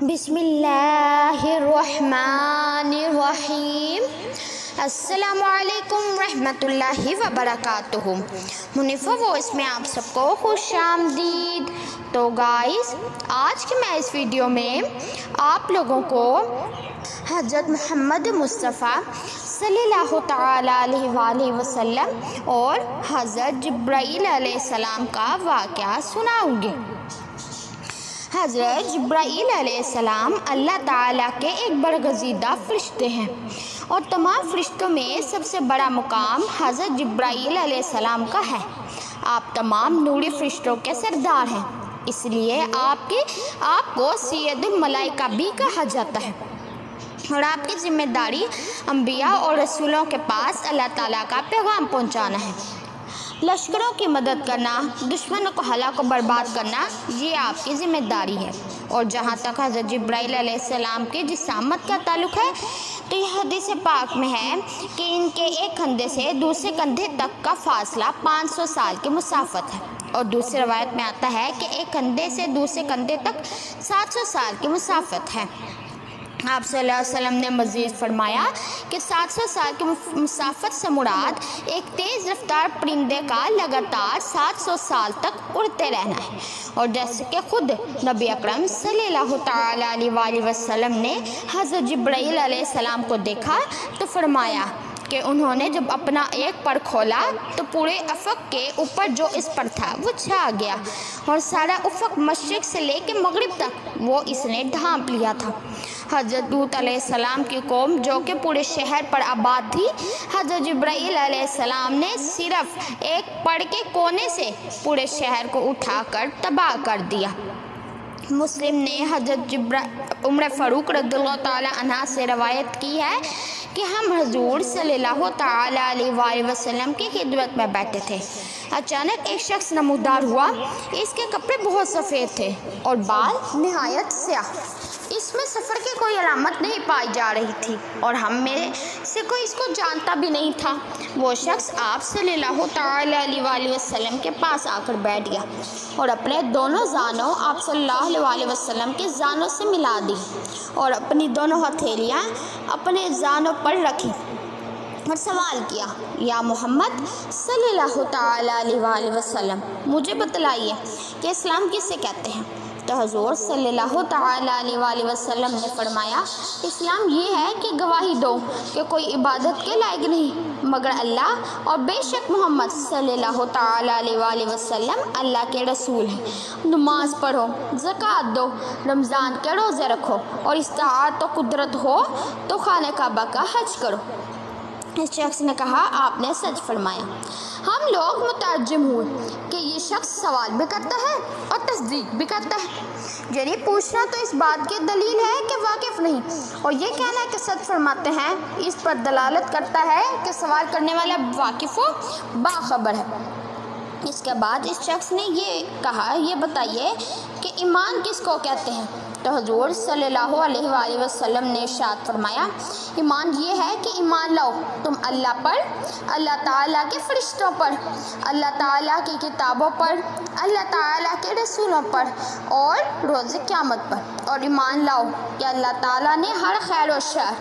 بسم اللہ الرحمن الرحیم۔ السلام علیکم ورحمۃ اللہ وبرکاتہ۔ منیفہ وائس میں آپ سب کو خوش آمدید۔ تو گائز، آج کی میں اس ویڈیو میں آپ لوگوں کو حضرت محمد مصطفیٰ صلی اللہ تعالیٰ علیہ وآلہ وسلم اور حضرت جبرائیل علیہ السلام کا واقعہ سناؤں گی۔ حضرت جبرائیل علیہ السلام اللہ تعالیٰ کے ایک برگزیدہ فرشتے ہیں، اور تمام فرشتوں میں سب سے بڑا مقام حضرت جبرائیل علیہ السلام کا ہے۔ آپ تمام نوری فرشتوں کے سردار ہیں، اس لیے آپ کو سید الملائکہ بھی کہا جاتا ہے، اور آپ کی ذمہ داری انبیاء اور رسولوں کے پاس اللہ تعالیٰ کا پیغام پہنچانا ہے۔ لشکروں کی مدد کرنا، دشمنوں کو ہلاک و برباد کرنا، یہ آپ کی ذمہ داری ہے۔ اور جہاں تک حضرت جبرائیل علیہ السلام کی جسامت کا تعلق ہے، تو یہ حدیث پاک میں ہے کہ ان کے ایک کندھے سے دوسرے کندھے تک کا فاصلہ 500 سال کی مسافت ہے، اور دوسری روایت میں آتا ہے کہ ایک کندھے سے دوسرے کندھے تک 700 سال کی مسافت ہے۔ آپ صلی اللہ علیہ وسلم نے مزید فرمایا کہ 700 سال کی مسافت سے مراد ایک تیز رفتار پرندے کا لگاتار 700 سال تک اڑتے رہنا ہے۔ اور جیسے کہ خود نبی اکرم صلی اللہ تعالیٰ علیہ وآلہ وسلم نے حضرت جبرائیل علیہ السلام کو دیکھا تو فرمایا کہ انہوں نے جب اپنا ایک پر کھولا تو پورے افق کے اوپر جو اس پر تھا وہ چھا گیا، اور سارا افق مشرق سے لے کے مغرب تک وہ اس نے ڈھانپ لیا تھا۔ حضرت لوط علیہ السلام کی قوم جو کہ پورے شہر پر آباد تھی، حضرت جبرائیل علیہ السلام نے صرف ایک پر کے کونے سے پورے شہر کو اٹھا کر تباہ کر دیا۔ مسلم نے حضرت عمر فاروق رضی اللہ تعالیٰ عنہ سے روایت کی ہے کہ ہم حضور صلی اللہ تعالیٰ علیہ وآلہ وسلم کی خدمت میں بیٹھے تھے۔ اچانک ایک شخص نمودار ہوا، اس کے کپڑے بہت سفید تھے اور بال نہایت سیاہ، اس میں سفر کی کوئی علامت نہیں پائی جا رہی تھی، اور ہم میں سے کوئی اس کو جانتا بھی نہیں تھا۔ وہ شخص آپ صلی اللہ تعالیٰ علیہ وآلہ وسلم کے پاس آ کر بیٹھ گیا، اور اپنے دونوں زانوں آپ صلی اللہ علیہ وسلم کے زانوں سے ملا دی، اور اپنی دونوں ہتھیلیاں اپنے زانوں پر رکھی، اور سوال کیا، یا محمد صلی اللہ تعالیٰ علیہ وآلہ وسلم، مجھے بتلائیے کہ اسلام کسے کہتے ہیں؟ تو حضور صلی اللہ تعالیٰ علیہ وآلہ وسلم نے فرمایا، اسلام یہ ہے کہ گواہی دو کہ کوئی عبادت کے لائق نہیں مگر اللہ، اور بے شک محمد صلی اللہ تعالیٰ علیہ وآلہ وسلم اللہ کے رسول ہیں۔ نماز پڑھو، زکوٰۃ دو، رمضان کے روزے رکھو، اور استطاعت و قدرت ہو تو خانہ کعبہ کا حج کرو۔ اس شخص نے کہا، آپ نے سچ فرمایا۔ ہم لوگ متعجب ہوئے کہ یہ شخص سوال بھی کرتا ہے اور تصدیق بھی کرتا ہے، یعنی پوچھنا تو اس بات کی دلیل ہے کہ واقف نہیں، اور یہ کہنا ہے کہ سچ فرماتے ہیں اس پر دلالت کرتا ہے کہ سوال کرنے والا واقف و باخبر ہے۔ اس کے بعد اس شخص نے یہ کہا، یہ بتائیے کہ ایمان کس کو کہتے ہیں؟ تو حضور صلی اللہ علیہ وآلہ وسلم نے ارشاد فرمایا، ایمان یہ ہے کہ ایمان لاؤ تم اللہ پر، اللہ تعالیٰ کے فرشتوں پر، اللہ تعالیٰ کی کتابوں پر، اللہ تعالیٰ کے رسولوں پر، اور روز قیامت پر، اور ایمان لاؤ کہ اللہ تعالیٰ نے ہر خیر و شر،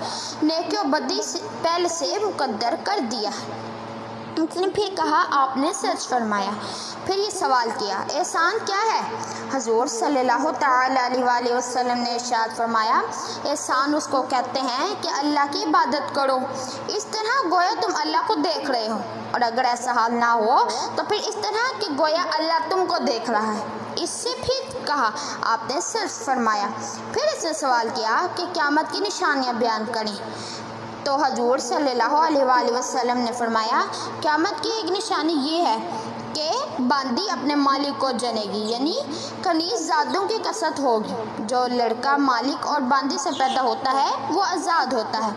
نیکی و بدی پہلے سے مقدر کر دیا ہے۔ اس نے پھر کہا، آپ نے سچ فرمایا۔ پھر یہ سوال کیا، احسان کیا ہے؟ حضور صلی اللہ تعالیٰ علیہ وآلہ وسلم نے ارشاد فرمایا، احسان اس کو کہتے ہیں کہ اللہ کی عبادت کرو اس طرح گویا تم اللہ کو دیکھ رہے ہو، اور اگر ایسا حال نہ ہو تو پھر اس طرح کہ گویا اللہ تم کو دیکھ رہا ہے۔ اس سے پھر کہا، آپ نے سچ فرمایا۔ پھر اس نے سوال کیا کہ قیامت کی نشانیاں بیان کریں۔ تو حضور صلی اللہ علیہ وآلہ وسلم نے فرمایا، قیامت کی ایک نشانی یہ ہے کہ باندی اپنے مالک کو جنے گی، یعنی کنیز زادوں کی کثرت ہوگی۔ جو لڑکا مالک اور باندی سے پیدا ہوتا ہے وہ آزاد ہوتا ہے،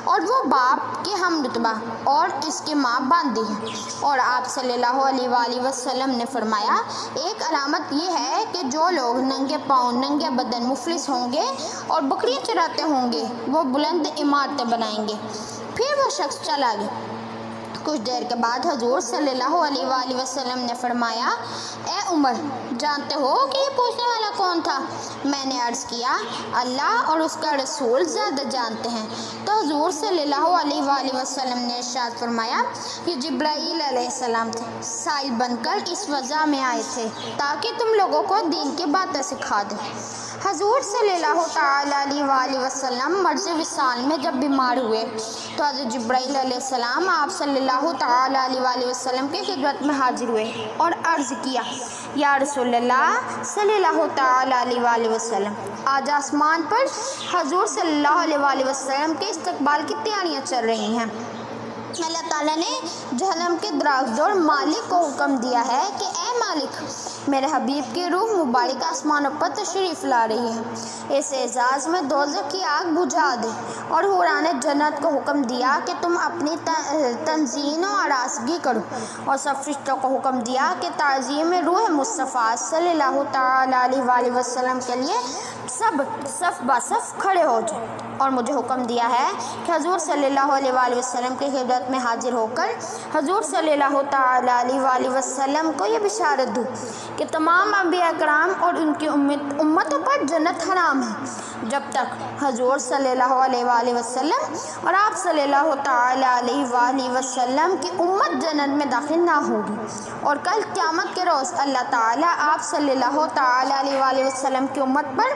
اور وہ باپ کے ہم رتبہ اور اس کی ماں باندی ہے۔ اور آپ صلی اللہ علیہ وآلہ وسلم نے فرمایا، ایک علامت یہ ہے کہ جو لوگ ننگے پاؤں ننگے بدن مفلس ہوں گے اور بکریاں چراتے ہوں گے، وہ بلند عمارتیں بنائیں گے۔ پھر وہ شخص چلا گیا۔ کچھ دیر کے بعد حضور صلی اللہ علیہ وآلہ وسلم نے فرمایا، اے عمر، جانتے ہو کہ یہ پوچھنے والا کون تھا؟ میں نے عرض کیا، اللہ اور اس کا رسول زیادہ جانتے ہیں۔ تو حضور صلی اللہ علیہ وآلہ وسلم نے ارشاد فرمایا، یہ جبرائیل علیہ السلام تھے، سائل بن کر اس وجہ میں آئے تھے تاکہ تم لوگوں کو دین کی باتیں سکھا دیں۔ حضور صلی اللہ تعالیٰ علیہ وآلہ وسلم مرض وصال میں جب بیمار ہوئے تو حضرت جبرائیل علیہ السلام آپ صلی اللہ تعالیٰ علیہ وآلہ وسلم کی خدمت میں حاضر ہوئے اور عرض کیا، یا رسول اللہ صلی اللہ تعالیٰ علیہ وآلہ وسلم، آج آسمان پر حضور صلی اللہ علیہ وآلہ وسلم کے استقبال کی تیاریاں چل رہی ہیں۔ اللہ تعالیٰ نے جہنم کے دراغدور مالک کو حکم دیا ہے کہ اے مالک، میرے حبیب کی روح مبارک آسمانوں پر تشریف لا رہی ہے، اس اعزاز میں دوزخ کی آگ بجھا دے۔ اور حوران جنت کو حکم دیا کہ تم اپنی تنزین و آراستگی کرو، اور سب فرشتوں کو حکم دیا کہ تعظیم روح مصطفیٰ صلی اللہ تعالیٰ علیہ وآلہ وسلم کے لیے سب صف با صف کھڑے ہو جائیں۔ اور مجھے حکم دیا ہے کہ حضور صلی اللہ علیہ وآلہ وسلم کی خدمت میں حاضر ہو کر حضور صلی اللہ تعالیٰ علیہ وآلہ وسلم کو یہ بشارت دوں کہ تمام انبیاء کرام اور ان کی امتوں پر جنت حرام ہے جب تک حضور صلی اللہ علیہ وآلہ وسلم اور آپ صلی اللہ تعالیٰ علیہ وآلہ وسلم کی امت جنت میں داخل نہ ہوگی۔ اور کل قیامت کے روز اللہ تعالیٰ آپ صلی اللہ تعالیٰ علیہ وآلہ وسلم کی امت پر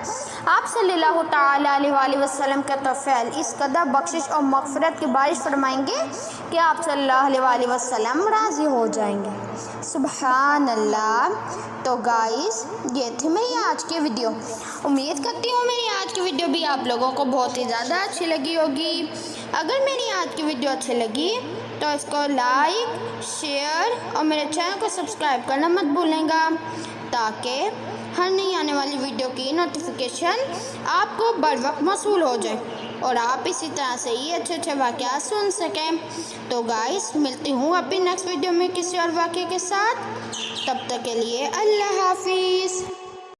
آپ صلی اللہ تعالیٰ علیہ وآلہ وسلم کے طفیل اس قدر بخشش اور مغفرت کی بارش فرمائیں گے کہ آپ صلی اللہ علیہ وآلہ وسلم راضی ہو جائیں گے۔ سبحان اللہ۔ تو گائز، یہ تھی میری آج کی ویڈیو۔ امید کرتی ہوں میری آج کی ویڈیو بھی آپ لوگوں کو بہت ہی زیادہ اچھی لگی ہوگی۔ اگر میری آج کی ویڈیو اچھی لگی تو اس کو لائک، شیئر اور میرے چینل کو سبسکرائب کرنا مت بھولیں گا تاکہ ہر نئی آنے والی ویڈیو کی نوٹیفیکیشن آپ کو بر وقت موصول ہو جائے اور آپ اسی طرح سے ہی اچھے اچھے واقعات سن سکیں۔ تو گائز، ملتی ہوں اپنی نیکسٹ ویڈیو میں کسی اور واقعے کے ساتھ۔ تب تک کے لیے اللہ حافظ۔